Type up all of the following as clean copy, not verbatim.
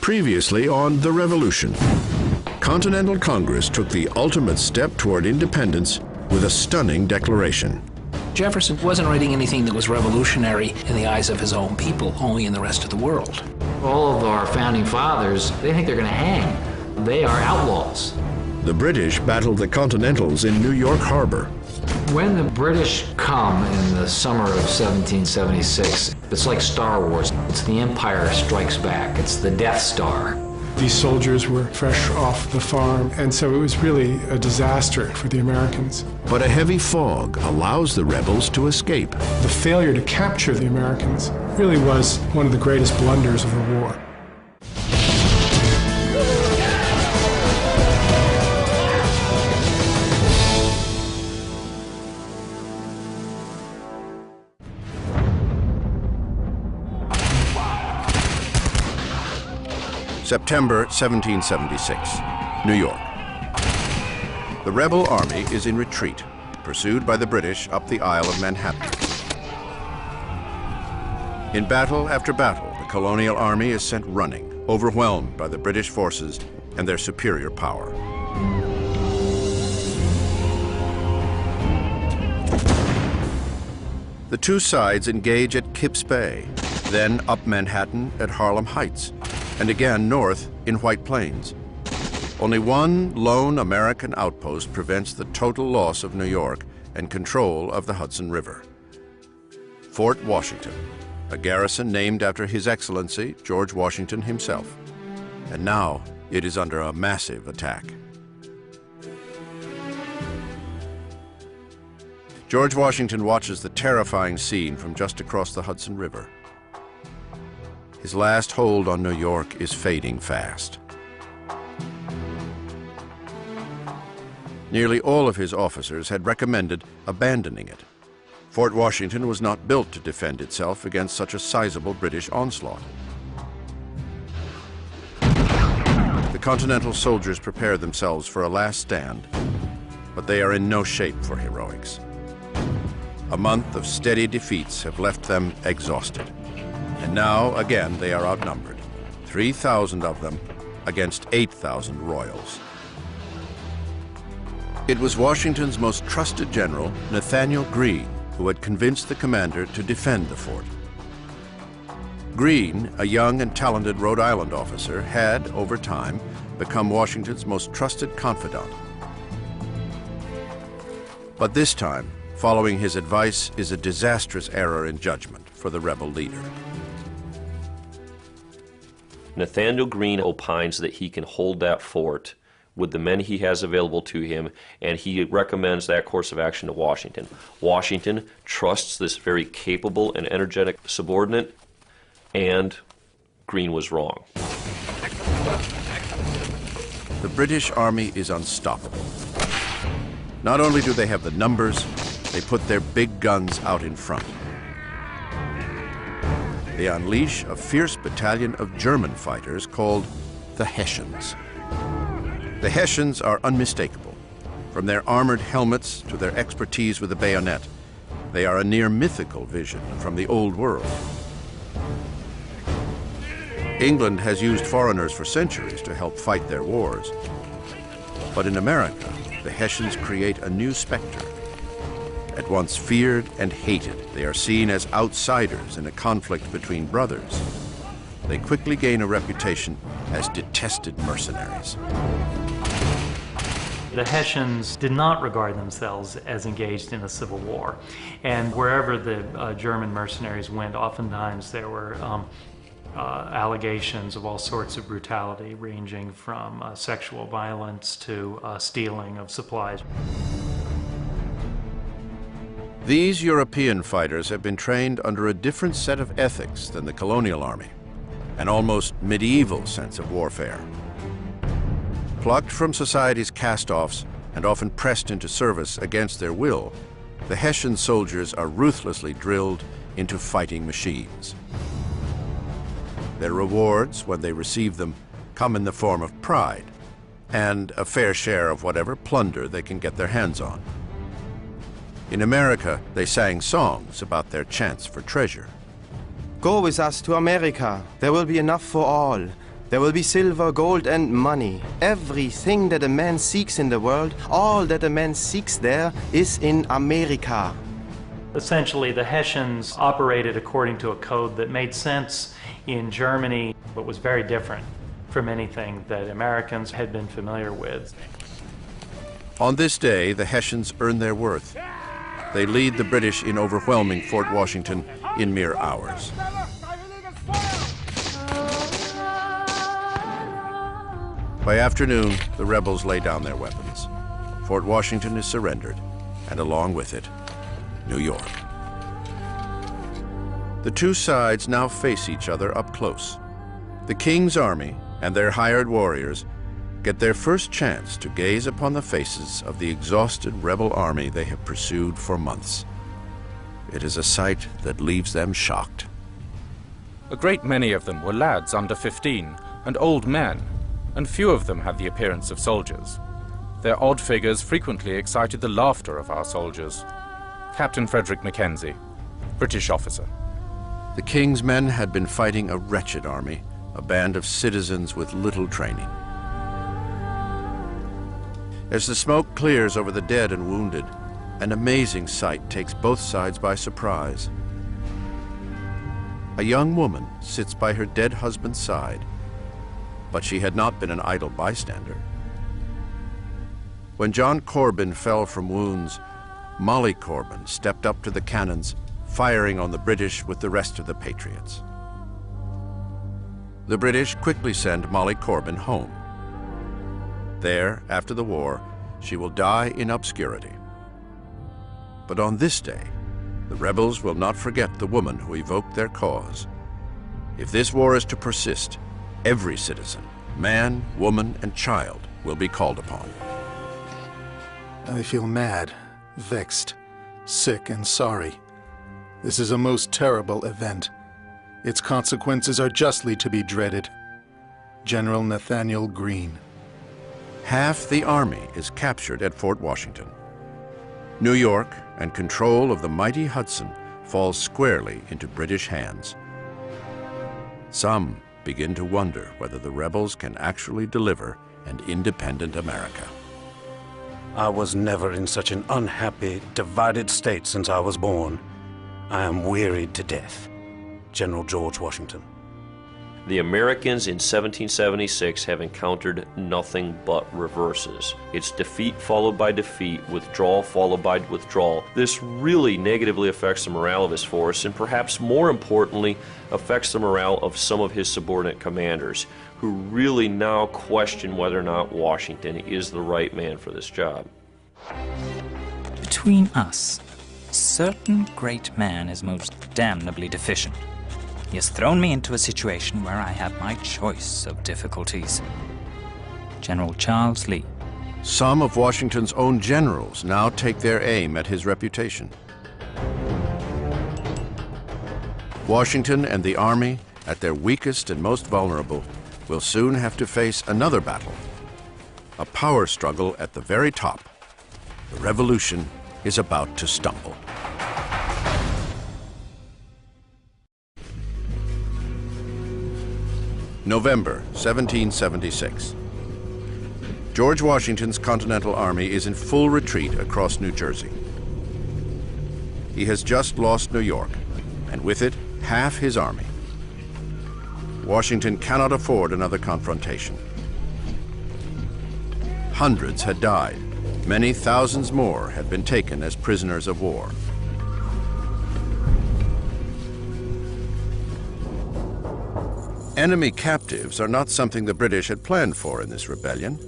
Previously on The Revolution, Continental Congress took the ultimate step toward independence with a stunning declaration. Jefferson wasn't writing anything that was revolutionary in the eyes of his own people, only in the rest of the world. All of our founding fathers, they think they're going to hang. They are outlaws. The British battled the Continentals in New York Harbor. When the British come in the summer of 1776, it's like Star Wars. It's the Empire Strikes Back. It's the Death Star. These soldiers were fresh off the farm, and so it was really a disaster for the Americans. But a heavy fog allows the rebels to escape. The failure to capture the Americans really was one of the greatest blunders of the war. September 1776, New York. The rebel army is in retreat, pursued by the British up the Isle of Manhattan. In battle after battle, the colonial army is sent running, overwhelmed by the British forces and their superior power. The two sides engage at Kips Bay, then up Manhattan at Harlem Heights, and again north in White Plains. Only one lone American outpost prevents the total loss of New York and control of the Hudson River. Fort Washington, a garrison named after His Excellency George Washington himself. And now it is under a massive attack. George Washington watches the terrifying scene from just across the Hudson River. His last hold on New York is fading fast. Nearly all of his officers had recommended abandoning it. Fort Washington was not built to defend itself against such a sizable British onslaught. The Continental soldiers prepare themselves for a last stand, but they are in no shape for heroics. A month of steady defeats have left them exhausted. And now, again, they are outnumbered, 3,000 of them against 8,000 royals. It was Washington's most trusted general, Nathanael Greene, who had convinced the commander to defend the fort. Greene, a young and talented Rhode Island officer, had, over time, become Washington's most trusted confidant. But this time, following his advice is a disastrous error in judgment for the rebel leader. Nathanael Greene opines that he can hold that fort with the men he has available to him, and he recommends that course of action to Washington. Washington trusts this very capable and energetic subordinate, and Greene was wrong. The British army is unstoppable. Not only do they have the numbers, they put their big guns out in front. They unleash a fierce battalion of German fighters called the Hessians. The Hessians are unmistakable. From their armored helmets to their expertise with the bayonet, they are a near mythical vision from the old world. England has used foreigners for centuries to help fight their wars. But in America, the Hessians create a new specter. At once feared and hated, they are seen as outsiders in a conflict between brothers. They quickly gain a reputation as detested mercenaries. The Hessians did not regard themselves as engaged in a civil war. And wherever the German mercenaries went, oftentimes there were allegations of all sorts of brutality, ranging from sexual violence to stealing of supplies. These European fighters have been trained under a different set of ethics than the colonial army, an almost medieval sense of warfare. Plucked from society's cast-offs and often pressed into service against their will, the Hessian soldiers are ruthlessly drilled into fighting machines. Their rewards, when they receive them, come in the form of pride and a fair share of whatever plunder they can get their hands on. In America, they sang songs about their chance for treasure. Go with us to America. There will be enough for all. There will be silver, gold, and money. Everything that a man seeks in the world, all that a man seeks there, is in America. Essentially, the Hessians operated according to a code that made sense in Germany, but was very different from anything that Americans had been familiar with. On this day, the Hessians earn their worth. They lead the British in overwhelming Fort Washington in mere hours. By afternoon, the rebels lay down their weapons. Fort Washington is surrendered, and along with it, New York. The two sides now face each other up close. The King's Army and their hired warriors get their first chance to gaze upon the faces of the exhausted rebel army they have pursued for months. It is a sight that leaves them shocked. A great many of them were lads under 15 and old men, and few of them had the appearance of soldiers. Their odd figures frequently excited the laughter of our soldiers. Captain Frederick Mackenzie, British officer. The King's men had been fighting a wretched army, a band of citizens with little training. As the smoke clears over the dead and wounded, an amazing sight takes both sides by surprise. A young woman sits by her dead husband's side, but she had not been an idle bystander. When John Corbin fell from wounds, Molly Corbin stepped up to the cannons, firing on the British with the rest of the patriots. The British quickly send Molly Corbin home. There, after the war, she will die in obscurity. But on this day, the rebels will not forget the woman who evoked their cause. If this war is to persist, every citizen, man, woman, and child, will be called upon. I feel mad, vexed, sick, and sorry. This is a most terrible event. Its consequences are justly to be dreaded. General Nathanael Greene. Half the army is captured at Fort Washington. New York and control of the mighty Hudson falls squarely into British hands. Some begin to wonder whether the rebels can actually deliver an independent America. I was never in such an unhappy, divided state since I was born. I am wearied to death. General George Washington. The Americans in 1776 have encountered nothing but reverses. It's defeat followed by defeat, withdrawal followed by withdrawal. This really negatively affects the morale of his force, and perhaps more importantly, affects the morale of some of his subordinate commanders, who really now question whether or not Washington is the right man for this job. Between us, a certain great man is most damnably deficient. He has thrown me into a situation where I have my choice of difficulties. General Charles Lee. Some of Washington's own generals now take their aim at his reputation. Washington and the army, at their weakest and most vulnerable, will soon have to face another battle. A power struggle at the very top. The revolution is about to stumble. November 1776. George Washington's Continental Army is in full retreat across New Jersey. He has just lost New York, and with it, half his army. Washington cannot afford another confrontation. Hundreds had died. Many thousands more had been taken as prisoners of war. Enemy captives are not something the British had planned for in this rebellion.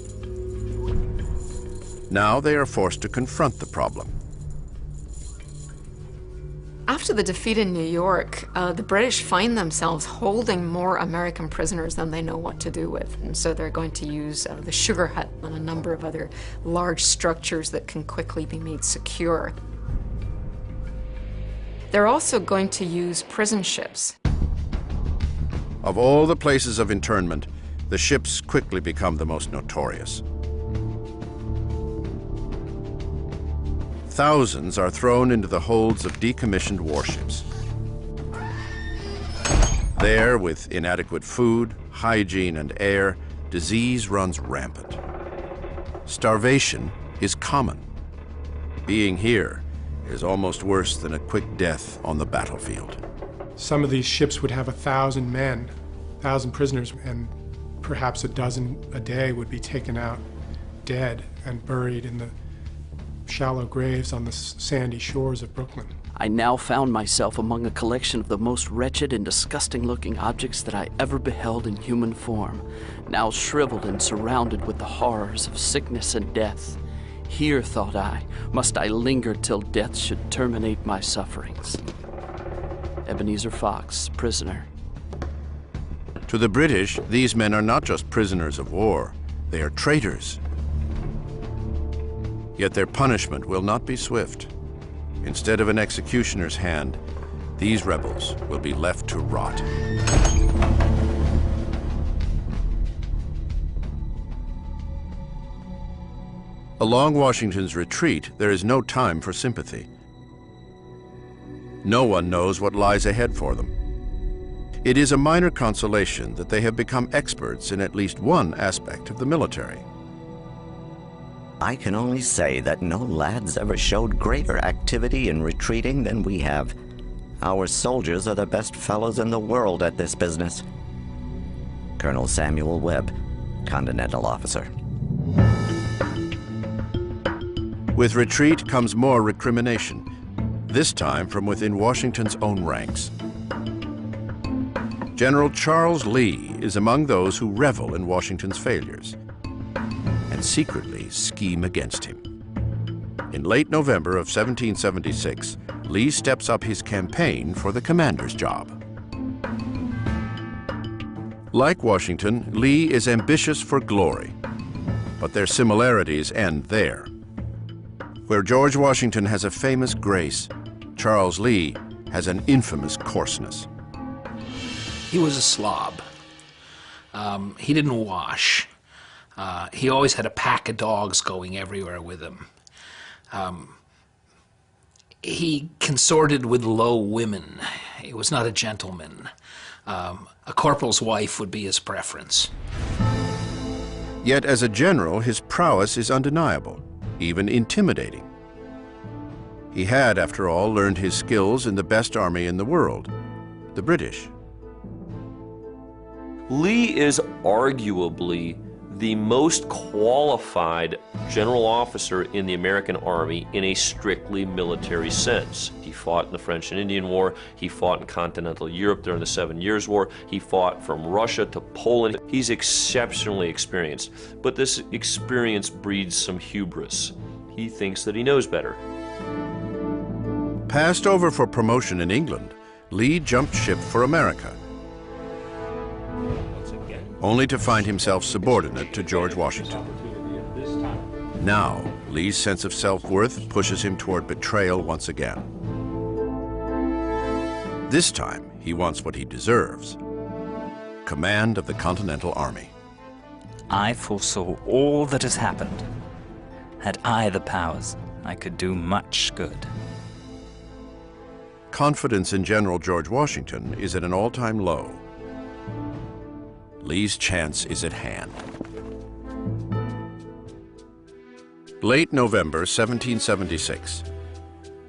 Now they are forced to confront the problem. After the defeat in New York, the British find themselves holding more American prisoners than they know what to do with. And so they're going to use the Sugar Hut and a number of other large structures that can quickly be made secure. They're also going to use prison ships. Of all the places of internment, the ships quickly become the most notorious. Thousands are thrown into the holds of decommissioned warships. There, with inadequate food, hygiene and air, disease runs rampant. Starvation is common. Being here is almost worse than a quick death on the battlefield. Some of these ships would have 1,000 men, 1,000 prisoners, and perhaps a dozen a day would be taken out dead and buried in the shallow graves on the sandy shores of Brooklyn. I now found myself among a collection of the most wretched and disgusting-looking objects that I ever beheld in human form, now shriveled and surrounded with the horrors of sickness and death. Here, thought I, must I linger till death should terminate my sufferings. Ebenezer Fox, prisoner. To the British, these men are not just prisoners of war, they are traitors. Yet their punishment will not be swift. Instead of an executioner's hand, these rebels will be left to rot. Along Washington's retreat, there is no time for sympathy. No one knows what lies ahead for them. It is a minor consolation that they have become experts in at least one aspect of the military. I can only say that no lads ever showed greater activity in retreating than we have. Our soldiers are the best fellows in the world at this business. Colonel Samuel Webb, Continental Officer. With retreat comes more recrimination, this time from within Washington's own ranks. General Charles Lee is among those who revel in Washington's failures and secretly scheme against him. In late November of 1776, Lee steps up his campaign for the commander's job. Like Washington, Lee is ambitious for glory, but their similarities end there. Where George Washington has a famous grace, Charles Lee has an infamous coarseness. He was a slob. He didn't wash. He always had a pack of dogs going everywhere with him. He consorted with low women. He was not a gentleman. A corporal's wife would be his preference. Yet as a general, his prowess is undeniable, even intimidating. He had, after all, learned his skills in the best army in the world, the British. Lee is arguably the most qualified general officer in the American Army in a strictly military sense. He fought in the French and Indian War, he fought in continental Europe during the 7 Years' War, he fought from Russia to Poland. He's exceptionally experienced, but this experience breeds some hubris. He thinks that he knows better. Passed over for promotion in England, Lee jumped ship for America, only to find himself subordinate to George Washington. Now, Lee's sense of self-worth pushes him toward betrayal once again. This time, he wants what he deserves: command of the Continental Army. I foresaw all that has happened. Had I the powers, I could do much good. Confidence in General George Washington is at an all-time low. Lee's chance is at hand. Late November 1776.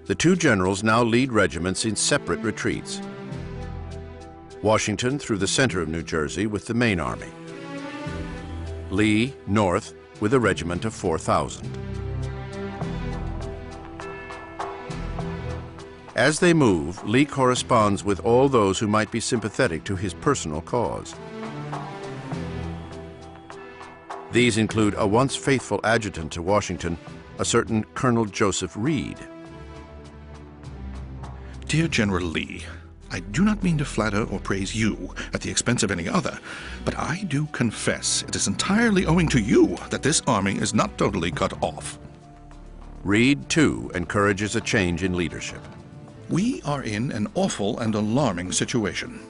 The two generals now lead regiments in separate retreats. Washington through the center of New Jersey with the main army. Lee north with a regiment of 4,000. As they move, Lee corresponds with all those who might be sympathetic to his personal cause. These include a once faithful adjutant to Washington, a certain Colonel Joseph Reed. Dear General Lee, I do not mean to flatter or praise you at the expense of any other, but I do confess it is entirely owing to you that this army is not totally cut off. Reed, too, encourages a change in leadership. We are in an awful and alarming situation.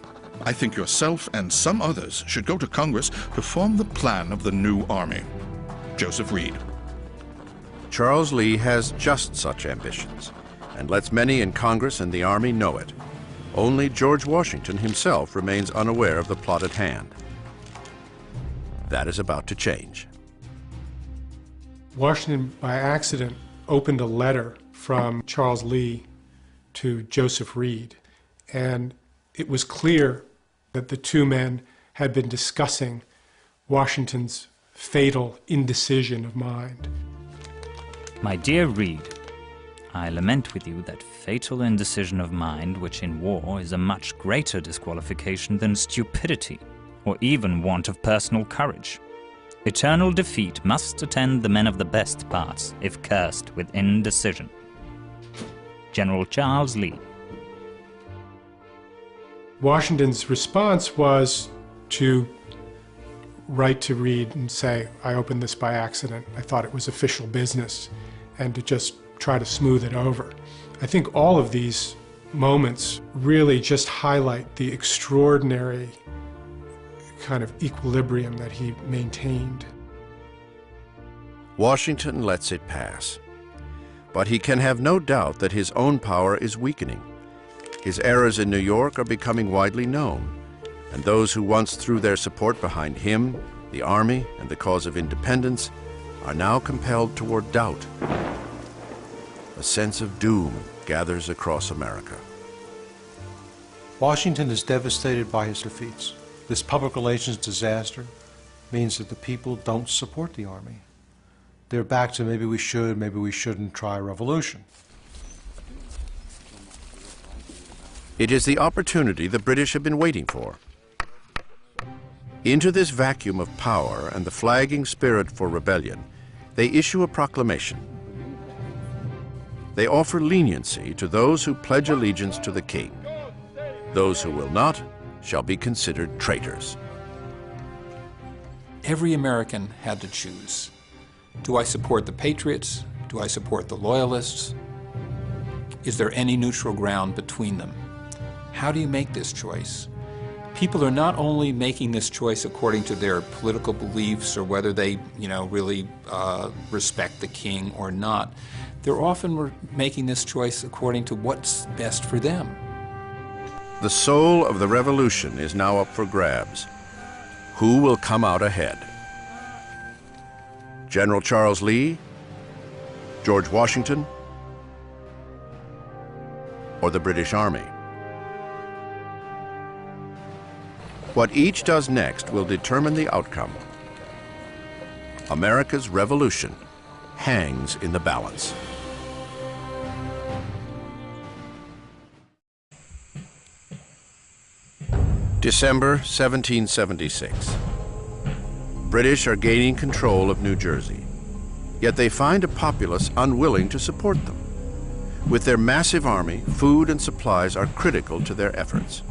I think yourself and some others should go to Congress to form the plan of the new army. Joseph Reed. Charles Lee has just such ambitions, and lets many in Congress and the Army know it. Only George Washington himself remains unaware of the plot at hand. that is about to change. Washington, by accident, opened a letter from Charles Lee to Joseph Reed, and it was clear that the two men had been discussing Washington's fatal indecision of mind. My dear Reed, I lament with you that fatal indecision of mind, which in war is a much greater disqualification than stupidity, or even want of personal courage. Eternal defeat must attend the men of the best parts, if cursed with indecision. General Charles Lee. Washington's response was to write to Reed and say, I opened this by accident, I thought it was official business, and to just try to smooth it over. I think all of these moments really just highlight the extraordinary kind of equilibrium that he maintained. Washington lets it pass, but he can have no doubt that his own power is weakening. His errors in New York are becoming widely known, and those who once threw their support behind him, the Army, and the cause of independence are now compelled toward doubt. A sense of doom gathers across America. Washington is devastated by his defeats. This public relations disaster means that the people don't support the Army. They're back to maybe we should, maybe we shouldn't try a revolution. It is the opportunity the British have been waiting for. Into this vacuum of power and the flagging spirit for rebellion, they issue a proclamation. They offer leniency to those who pledge allegiance to the king. Those who will not shall be considered traitors. Every American had to choose. Do I support the patriots? Do I support the loyalists? Is there any neutral ground between them? How do you make this choice? People are not only making this choice according to their political beliefs or whether they, really respect the king or not. They're often making this choice according to what's best for them. The soul of the revolution is now up for grabs. Who will come out ahead? General Charles Lee, George Washington, or the British Army? What each does next will determine the outcome. America's revolution hangs in the balance. December 1776. British are gaining control of New Jersey, yet they find a populace unwilling to support them. With their massive army, food and supplies are critical to their efforts.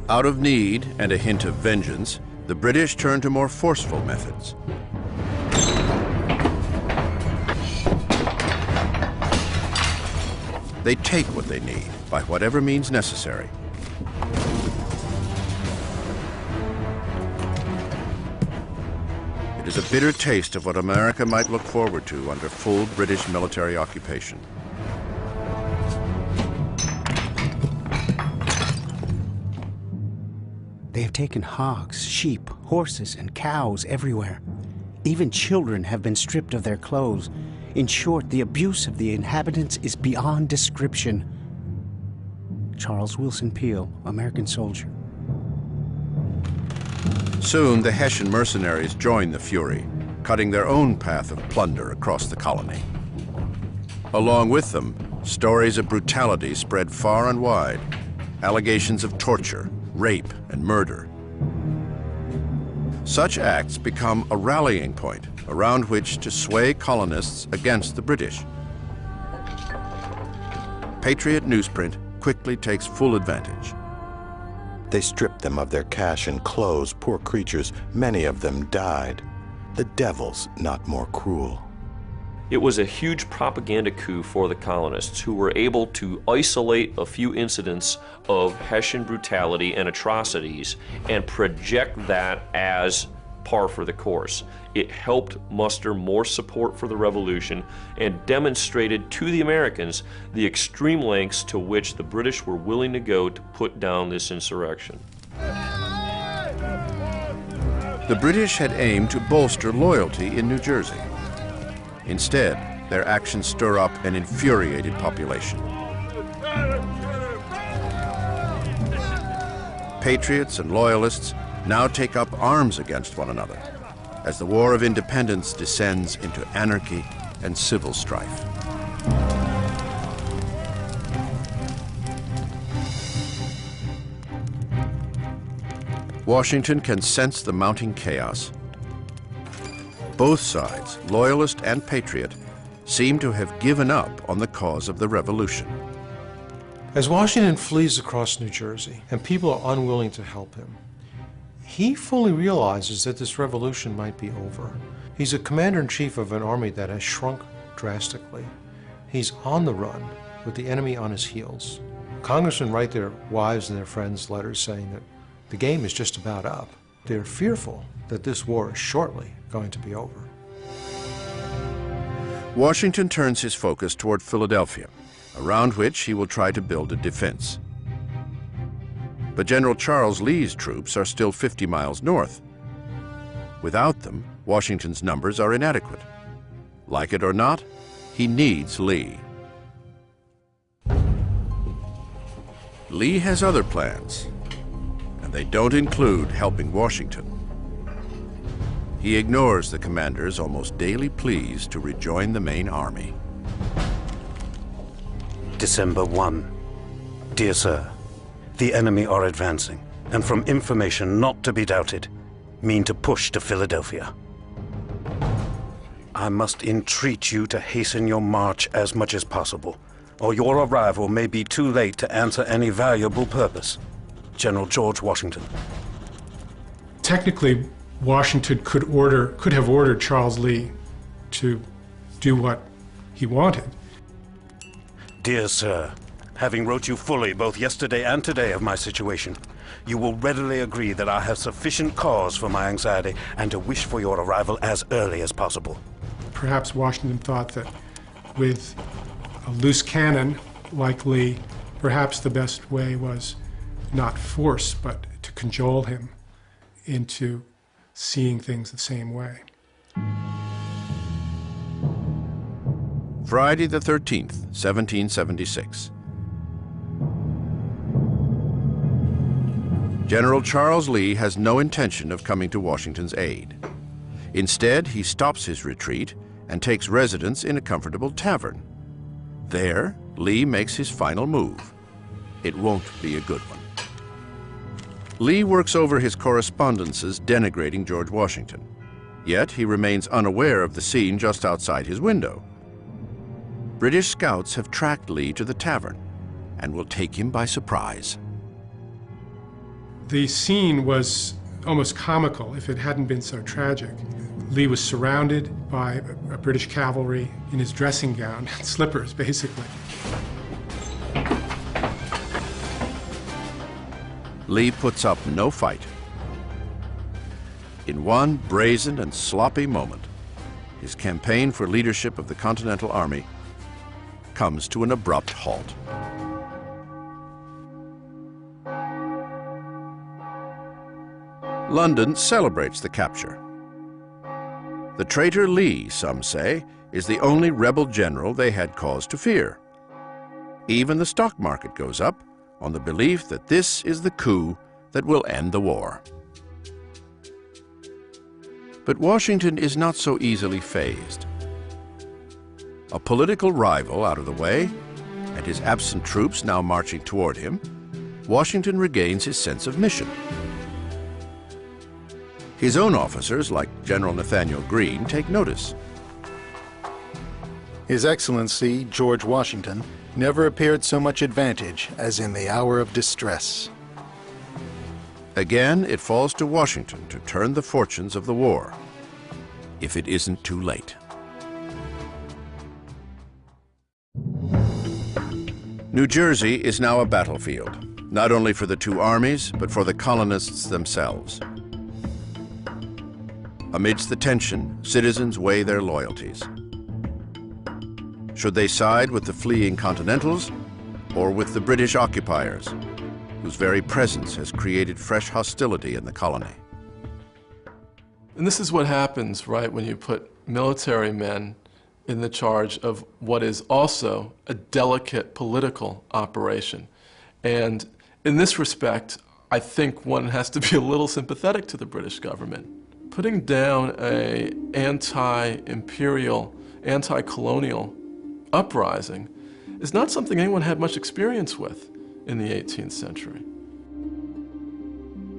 Out of need and a hint of vengeance, the British turn to more forceful methods. They take what they need by whatever means necessary. It is a bitter taste of what America might look forward to under full British military occupation. They have taken hogs, sheep, horses, and cows everywhere. Even children have been stripped of their clothes. In short, the abuse of the inhabitants is beyond description. Charles Wilson Peale, American soldier. Soon, the Hessian mercenaries join the fury, cutting their own path of plunder across the colony. Along with them, stories of brutality spread far and wide, allegations of torture, rape, and murder. Such acts become a rallying point around which to sway colonists against the British. Patriot newsprint quickly takes full advantage. They stripped them of their cash and clothes, poor creatures. Many of them died. The devil's not more cruel. It was a huge propaganda coup for the colonists, who were able to isolate a few incidents of Hessian brutality and atrocities and project that as par for the course. It helped muster more support for the revolution and demonstrated to the Americans the extreme lengths to which the British were willing to go to put down this insurrection. The The British had aimed to bolster loyalty in New Jersey. Instead, their actions stir up an infuriated population. Patriots and loyalists now take up arms against one another as the War of Independence descends into anarchy and civil strife. Washington can sense the mounting chaos. Both sides, Loyalist and Patriot, seem to have given up on the cause of the Revolution. As Washington flees across New Jersey and people are unwilling to help him, he fully realizes that this revolution might be over. He's a commander-in-chief of an army that has shrunk drastically. He's on the run with the enemy on his heels. Congressmen write their wives and their friends letters saying that the game is just about up. They're fearful that this war is shortly going to be over. Washington turns his focus toward Philadelphia, around which he will try to build a defense. But General Charles Lee's troops are still 50 miles north. Without them, Washington's numbers are inadequate. Like it or not, he needs Lee. Lee has other plans, and they don't include helping Washington. He ignores the commander's almost daily pleas to rejoin the main army. December 1. Dear Sir, the enemy are advancing, and from information not to be doubted, mean to push to Philadelphia. I must entreat you to hasten your march as much as possible, or your arrival may be too late to answer any valuable purpose. General George Washington. Technically, Washington could have ordered Charles Lee to do what he wanted. Dear Sir, having wrote you fully both yesterday and today of my situation, you will readily agree that I have sufficient cause for my anxiety and to wish for your arrival as early as possible. Perhaps Washington thought that with a loose cannon like Lee, perhaps the best way was not force, but to cajole him into seeing things the same way. Friday the 13th, 1776. General Charles Lee has no intention of coming to Washington's aid. Instead, he stops his retreat and takes residence in a comfortable tavern. There, Lee makes his final move. It won't be a good one. Lee works over his correspondences denigrating George Washington. Yet he remains unaware of the scene just outside his window. British scouts have tracked Lee to the tavern and will take him by surprise. The scene was almost comical if it hadn't been so tragic. Lee was surrounded by a British cavalry in his dressing gown, slippers basically. Lee puts up no fight. In one brazen and sloppy moment, his campaign for leadership of the Continental Army comes to an abrupt halt. London celebrates the capture. The traitor Lee, some say, is the only rebel general they had cause to fear. Even the stock market goes up on the belief that this is the coup that will end the war. But Washington is not so easily fazed. A political rival out of the way, and his absent troops now marching toward him, Washington regains his sense of mission. His own officers, like General Nathaniel Greene, take notice. His Excellency, George Washington, never appeared so much advantage as in the hour of distress. Again, it falls to Washington to turn the fortunes of the war, if it isn't too late. New Jersey is now a battlefield, not only for the two armies, but for the colonists themselves. Amidst the tension, citizens weigh their loyalties. Should they side with the fleeing Continentals or with the British occupiers, whose very presence has created fresh hostility in the colony? And this is what happens, right, when you put military men in the charge of what is also a delicate political operation. And in this respect, I think one has to be a little sympathetic to the British government. Putting down an anti-imperial, anti-colonial uprising is not something anyone had much experience with in the 18th century.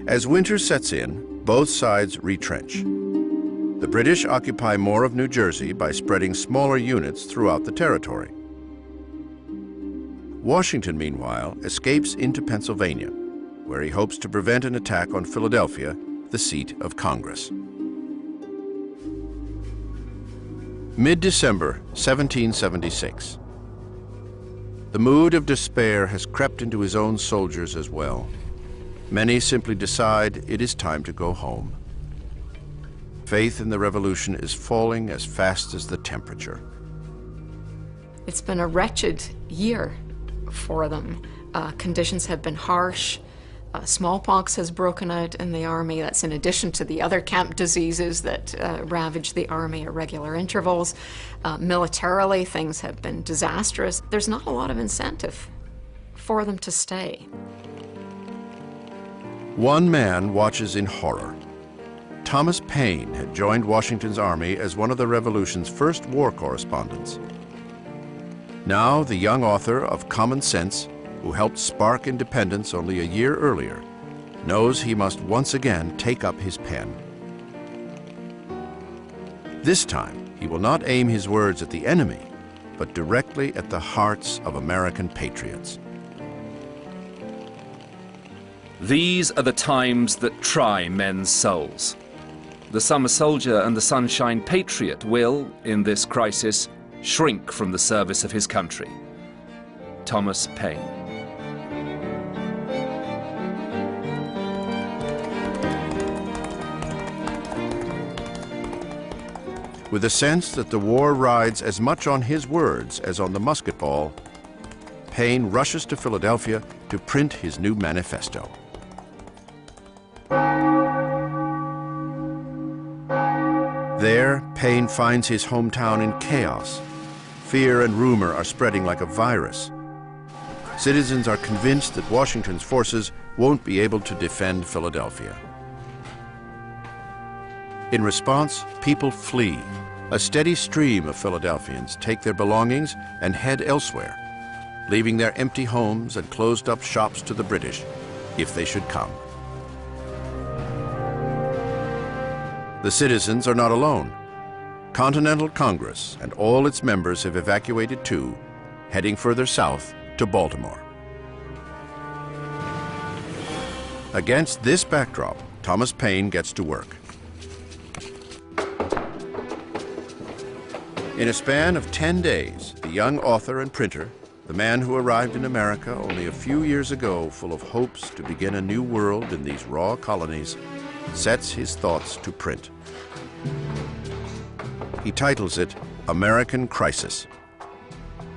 As winter sets in, both sides retrench. The British occupy more of New Jersey by spreading smaller units throughout the territory. Washington, meanwhile, escapes into Pennsylvania, where he hopes to prevent an attack on Philadelphia, the seat of Congress. Mid-December 1776. The mood of despair has crept into his own soldiers as well. Many simply decide it is time to go home. Faith in the revolution is falling as fast as the temperature. It's been a wretched year for them. Conditions have been harsh. Smallpox has broken out in the army. That's in addition to the other camp diseases that ravage the army at regular intervals. Militarily, things have been disastrous. There's not a lot of incentive for them to stay. One man watches in horror. Thomas Paine had joined Washington's army as one of the Revolution's first war correspondents. Now, the young author of Common Sense, who helped spark independence only a year earlier, knows he must once again take up his pen. This time, he will not aim his words at the enemy, but directly at the hearts of American patriots. These are the times that try men's souls. The summer soldier and the sunshine patriot will, in this crisis, shrink from the service of his country. Thomas Paine. With a sense that the war rides as much on his words as on the musket ball, Paine rushes to Philadelphia to print his new manifesto. There, Paine finds his hometown in chaos. Fear and rumor are spreading like a virus. Citizens are convinced that Washington's forces won't be able to defend Philadelphia. In response, people flee. A steady stream of Philadelphians take their belongings and head elsewhere, leaving their empty homes and closed-up shops to the British, if they should come. The citizens are not alone. Continental Congress and all its members have evacuated too, heading further south to Baltimore. Against this backdrop, Thomas Paine gets to work. In a span of 10 days, the young author and printer, the man who arrived in America only a few years ago full of hopes to begin a new world in these raw colonies, sets his thoughts to print. He titles it American Crisis.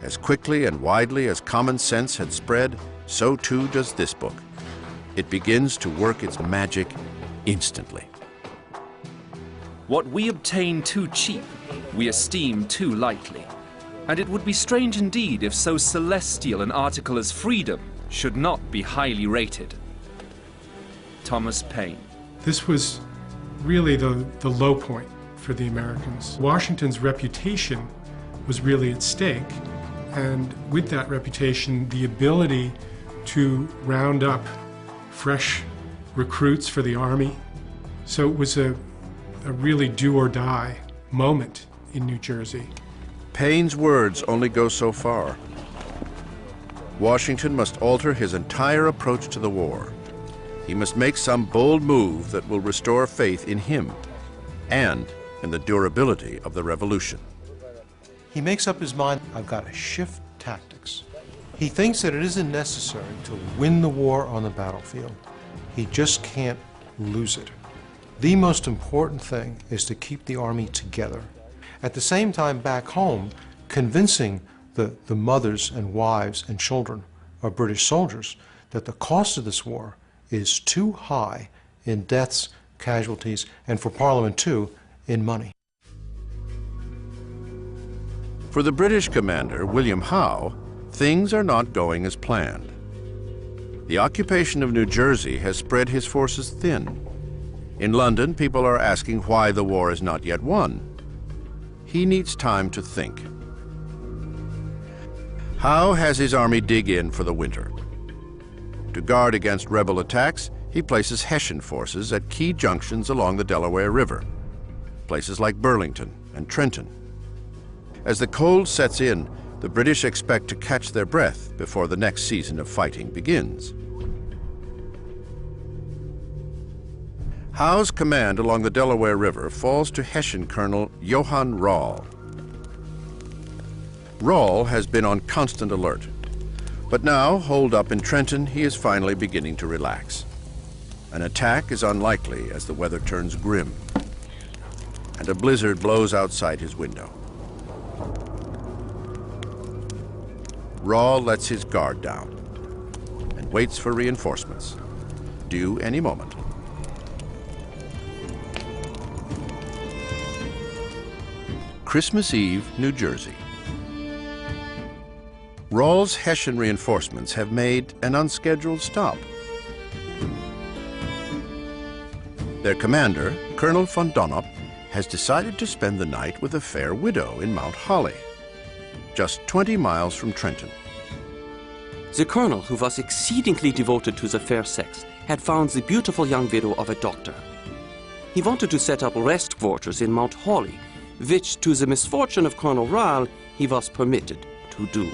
As quickly and widely as Common Sense had spread, so too does this book. It begins to work its magic instantly. What we obtain too cheap, we esteem too lightly. And it would be strange indeed if so celestial an article as freedom should not be highly rated. Thomas Paine. This was really the low point for the Americans. Washington's reputation was really at stake, and with that reputation, the ability to round up fresh recruits for the army. So it was a really do-or-die moment in New Jersey. Paine's words only go so far. Washington must alter his entire approach to the war. He must make some bold move that will restore faith in him and in the durability of the revolution. He makes up his mind, I've got to shift tactics. He thinks that it isn't necessary to win the war on the battlefield. He just can't lose it. The most important thing is to keep the army together. At the same time, back home, convincing the mothers and wives and children of British soldiers that the cost of this war is too high in deaths casualties, and for Parliament too, in money. For the British commander, William Howe, things are not going as planned. The occupation of New Jersey has spread his forces thin. In London, people are asking why the war is not yet won. He needs time to think. Howe has his army dig in for the winter. To guard against rebel attacks, he places Hessian forces at key junctions along the Delaware River, places like Burlington and Trenton. As the cold sets in, the British expect to catch their breath before the next season of fighting begins. Howe's command along the Delaware River falls to Hessian Colonel Johann Rall. Rall has been on constant alert, but now, holed up in Trenton, he is finally beginning to relax. An attack is unlikely as the weather turns grim, and a blizzard blows outside his window. Rall lets his guard down and waits for reinforcements, due any moment. Christmas Eve, New Jersey. Rall's Hessian reinforcements have made an unscheduled stop. Their commander, Colonel von Donop, has decided to spend the night with a fair widow in Mount Holly, just 20 miles from Trenton. The colonel, who was exceedingly devoted to the fair sex, had found the beautiful young widow of a doctor. He wanted to set up rest quarters in Mount Holly, which, to the misfortune of Colonel Rall, he was permitted to do.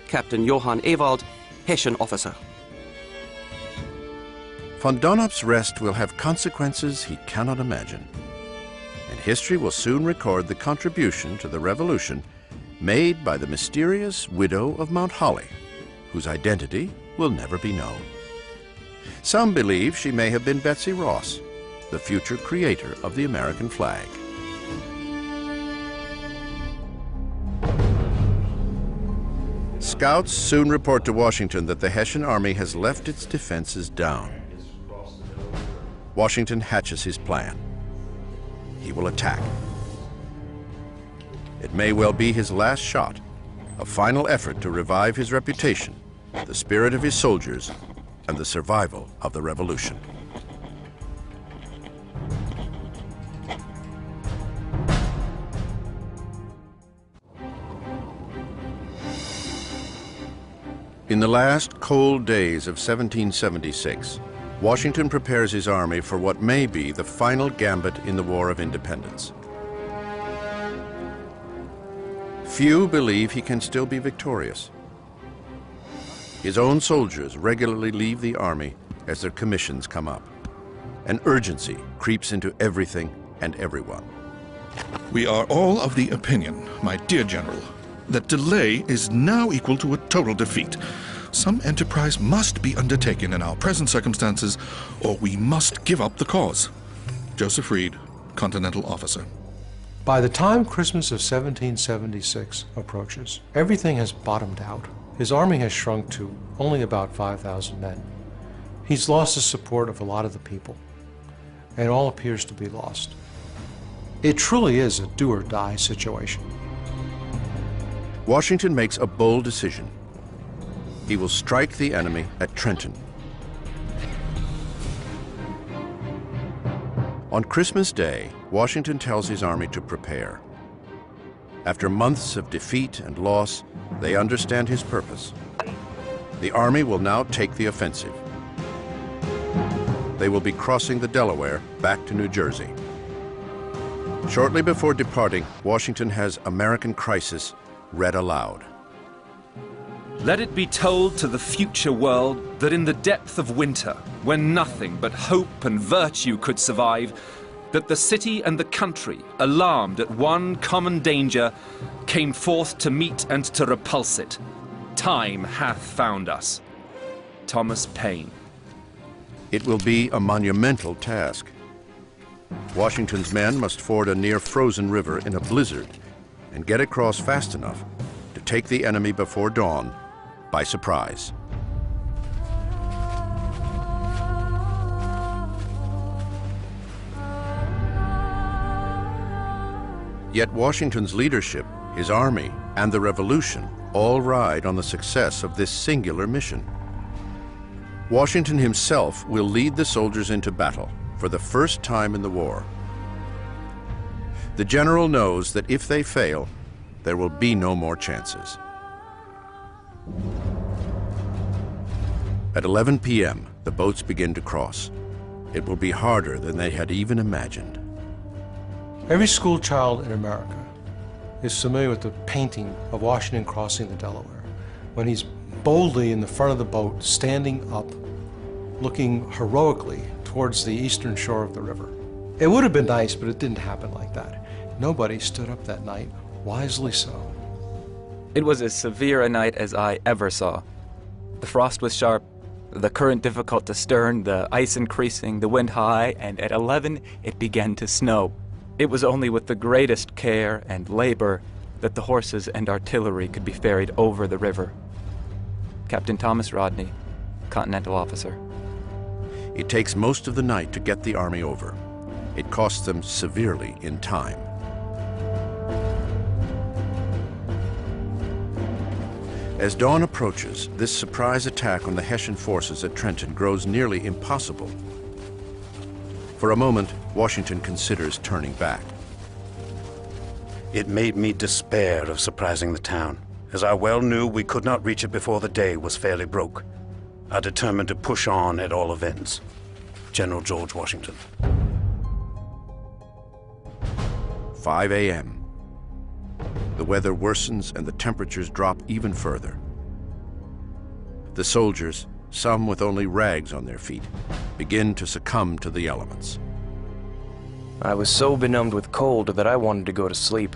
Captain Johann Ewald, Hessian officer. Von Donop's rest will have consequences he cannot imagine, and history will soon record the contribution to the revolution made by the mysterious widow of Mount Holly, whose identity will never be known. Some believe she may have been Betsy Ross, the future creator of the American flag. Scouts soon report to Washington that the Hessian army has left its defenses down. Washington hatches his plan. He will attack. It may well be his last shot, a final effort to revive his reputation, the spirit of his soldiers, and the survival of the revolution. In the last cold days of 1776, Washington prepares his army for what may be the final gambit in the War of Independence. Few believe he can still be victorious. His own soldiers regularly leave the army as their commissions come up. An urgency creeps into everything and everyone. We are all of the opinion, my dear General, that delay is now equal to a total defeat. Some enterprise must be undertaken in our present circumstances, or we must give up the cause. Joseph Reed, Continental Officer. By the time Christmas of 1776 approaches, everything has bottomed out. His army has shrunk to only about 5,000 men. He's lost the support of a lot of the people, and all appears to be lost. It truly is a do-or-die situation. Washington makes a bold decision. He will strike the enemy at Trenton. On Christmas Day, Washington tells his army to prepare. After months of defeat and loss, they understand his purpose. The army will now take the offensive. They will be crossing the Delaware back to New Jersey. Shortly before departing, Washington has American Crisis read aloud. Let it be told to the future world that in the depth of winter, when nothing but hope and virtue could survive, that the city and the country, alarmed at one common danger, came forth to meet and to repulse it. Time hath found us. Thomas Paine. It will be a monumental task. Washington's men must ford a near-frozen river in a blizzard and get across fast enough to take the enemy before dawn by surprise. Yet Washington's leadership, his army, and the revolution all ride on the success of this singular mission. Washington himself will lead the soldiers into battle for the first time in the war. The general knows that if they fail, there will be no more chances. At 11 p.m., the boats begin to cross. It will be harder than they had even imagined. Every school child in America is familiar with the painting of Washington crossing the Delaware, when he's boldly in the front of the boat, standing up, looking heroically towards the eastern shore of the river. It would have been nice, but it didn't happen like that. Nobody stood up that night, wisely so. It was as severe a night as I ever saw. The frost was sharp, the current difficult to stern, the ice increasing, the wind high, and at 11 it began to snow. It was only with the greatest care and labor that the horses and artillery could be ferried over the river. Captain Thomas Rodney, Continental officer. It takes most of the night to get the army over. It costs them severely in time. As dawn approaches, this surprise attack on the Hessian forces at Trenton grows nearly impossible. For a moment, Washington considers turning back. It made me despair of surprising the town, as I well knew we could not reach it before the day was fairly broke. I determined to push on at all events. General George Washington. 5 a.m. The weather worsens and the temperatures drop even further. The soldiers, some with only rags on their feet, begin to succumb to the elements. I was so benumbed with cold that I wanted to go to sleep.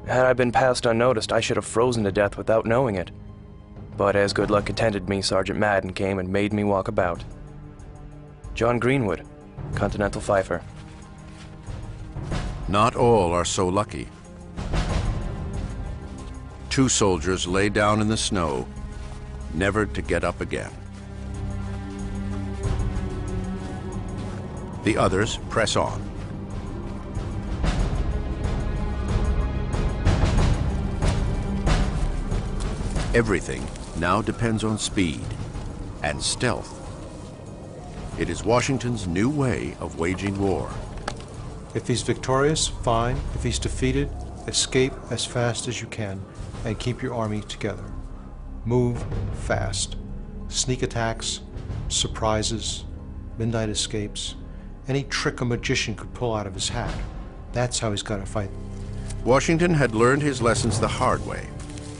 Had I been passed unnoticed, I should have frozen to death without knowing it. But as good luck attended me, Sergeant Madden came and made me walk about. John Greenwood, Continental Fifer. Not all are so lucky. 2 soldiers lay down in the snow, never to get up again. The others press on. Everything now depends on speed and stealth. It is Washington's new way of waging war. If he's victorious, fine. If he's defeated, escape as fast as you can and keep your army together. Move fast. Sneak attacks, surprises, midnight escapes, any trick a magician could pull out of his hat. That's how he's got to fight. Washington had learned his lessons the hard way.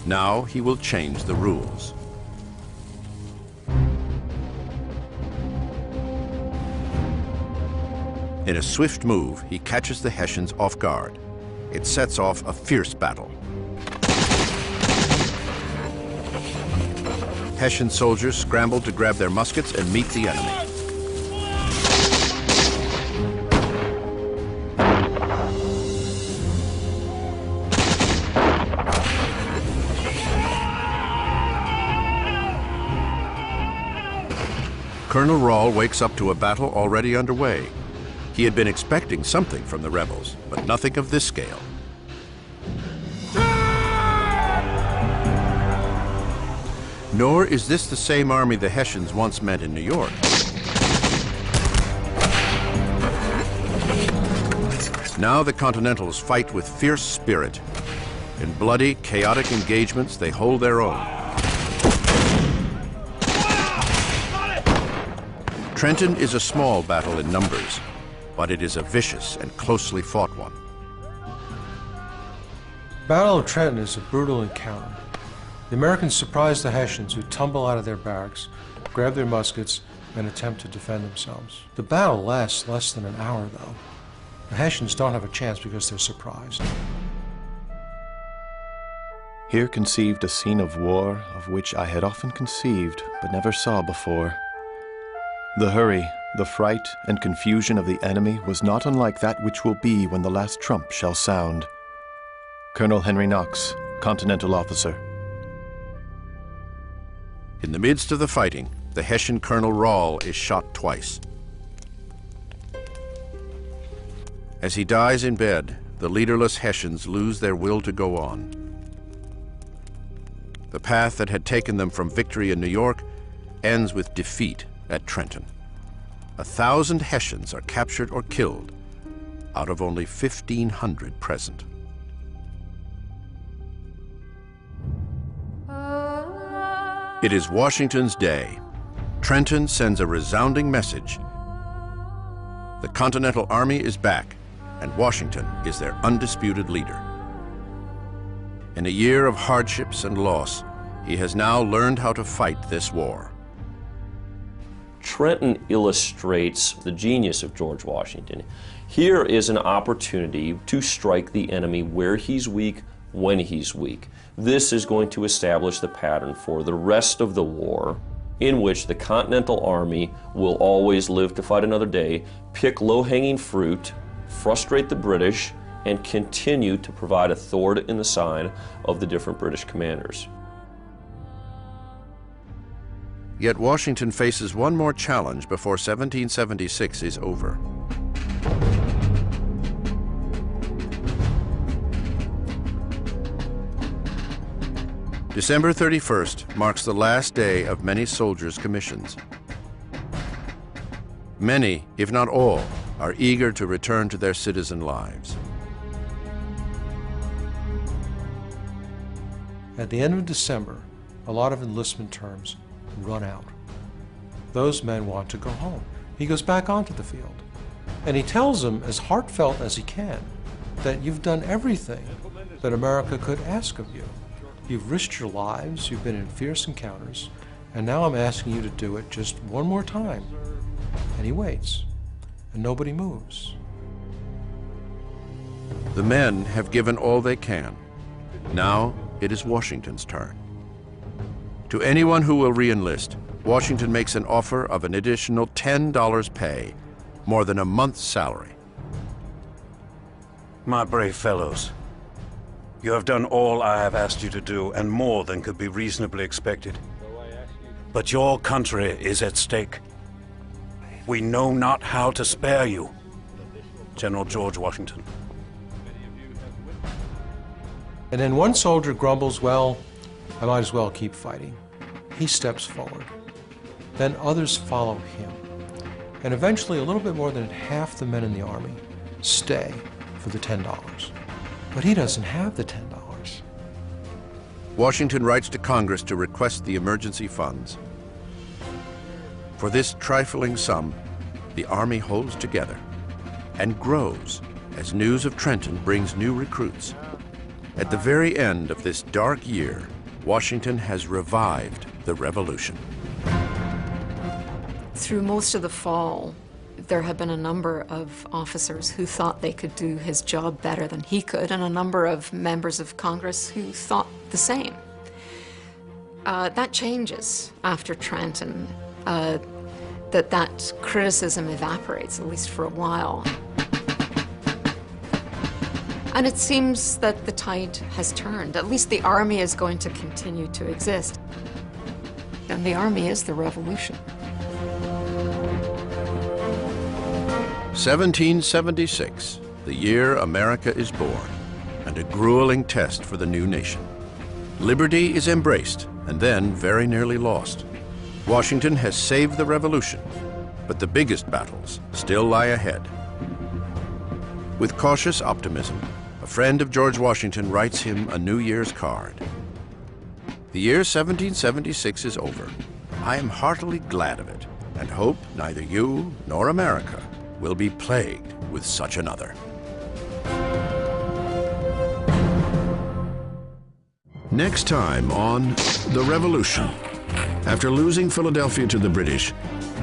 Now he will change the rules. In a swift move, he catches the Hessians off guard. It sets off a fierce battle. Hessian soldiers scramble to grab their muskets and meet the enemy. Colonel Rahl wakes up to a battle already underway. He had been expecting something from the rebels, but nothing of this scale. Nor is this the same army the Hessians once met in New York. Now the Continentals fight with fierce spirit. In bloody, chaotic engagements, they hold their own. Trenton is a small battle in numbers, but it is a vicious and closely fought one. Battle of Trenton is a brutal encounter. The Americans surprise the Hessians, who tumble out of their barracks, grab their muskets, and attempt to defend themselves. The battle lasts less than an hour, though. The Hessians don't have a chance because they're surprised. Here conceived a scene of war of which I had often conceived, but never saw before. The hurry, the fright, and confusion of the enemy was not unlike that which will be when the last trump shall sound. Colonel Henry Knox, Continental officer. In the midst of the fighting, the Hessian Colonel Rahl is shot twice. As he dies in bed, the leaderless Hessians lose their will to go on. The path that had taken them from victory in New York ends with defeat at Trenton. 1,000 Hessians are captured or killed out of only 1,500 present. It is Washington's day. Trenton sends a resounding message. The Continental Army is back, and Washington is their undisputed leader. In a year of hardships and loss, he has now learned how to fight this war. Trenton illustrates the genius of George Washington. Here is an opportunity to strike the enemy where he's weak, when he's weak. This is going to establish the pattern for the rest of the war, in which the Continental Army will always live to fight another day, pick low-hanging fruit, frustrate the British, and continue to provide a thwart in the side of the different British commanders. Yet Washington faces one more challenge before 1776 is over. December 31st marks the last day of many soldiers' commissions. Many, if not all, are eager to return to their citizen lives. At the end of December, a lot of enlistment terms run out. Those men want to go home. He goes back onto the field, and he tells them, as heartfelt as he can, that you've done everything that America could ask of you. You've risked your lives, you've been in fierce encounters, and now I'm asking you to do it just one more time. And he waits, and nobody moves. The men have given all they can. Now it is Washington's turn. To anyone who will re-enlist, Washington makes an offer of an additional $10 pay, more than a month's salary. My brave fellows, you have done all I have asked you to do, and more than could be reasonably expected. But your country is at stake. We know not how to spare you. General George Washington. And then one soldier grumbles, well, I might as well keep fighting. He steps forward. Then others follow him. And eventually a little bit more than half the men in the army stay for the $10. But he doesn't have the $10. Washington writes to Congress to request the emergency funds. For this trifling sum, the army holds together and grows as news of Trenton brings new recruits. At the very end of this dark year, Washington has revived the revolution. Through most of the fall, there have been a number of officers who thought they could do his job better than he could, and a number of members of Congress who thought the same. That changes after Trenton. That criticism evaporates, at least for a while. And it seems that the tide has turned. At least the army is going to continue to exist. And the army is the revolution. 1776, the year America is born, and a grueling test for the new nation. Liberty is embraced, and then very nearly lost. Washington has saved the revolution, but the biggest battles still lie ahead. With cautious optimism, a friend of George Washington writes him a New Year's card. The year 1776 is over. I am heartily glad of it, and hope neither you nor America will be plagued with such another. Next time on The Revolution. After losing Philadelphia to the British,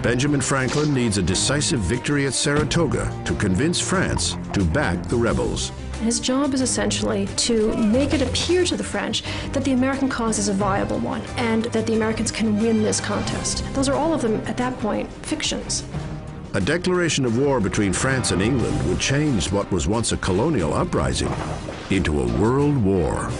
Benjamin Franklin needs a decisive victory at Saratoga to convince France to back the rebels. His job is essentially to make it appear to the French that the American cause is a viable one and that the Americans can win this contest. Those are all of them, at that point, fictions. A declaration of war between France and England would change what was once a colonial uprising into a world war.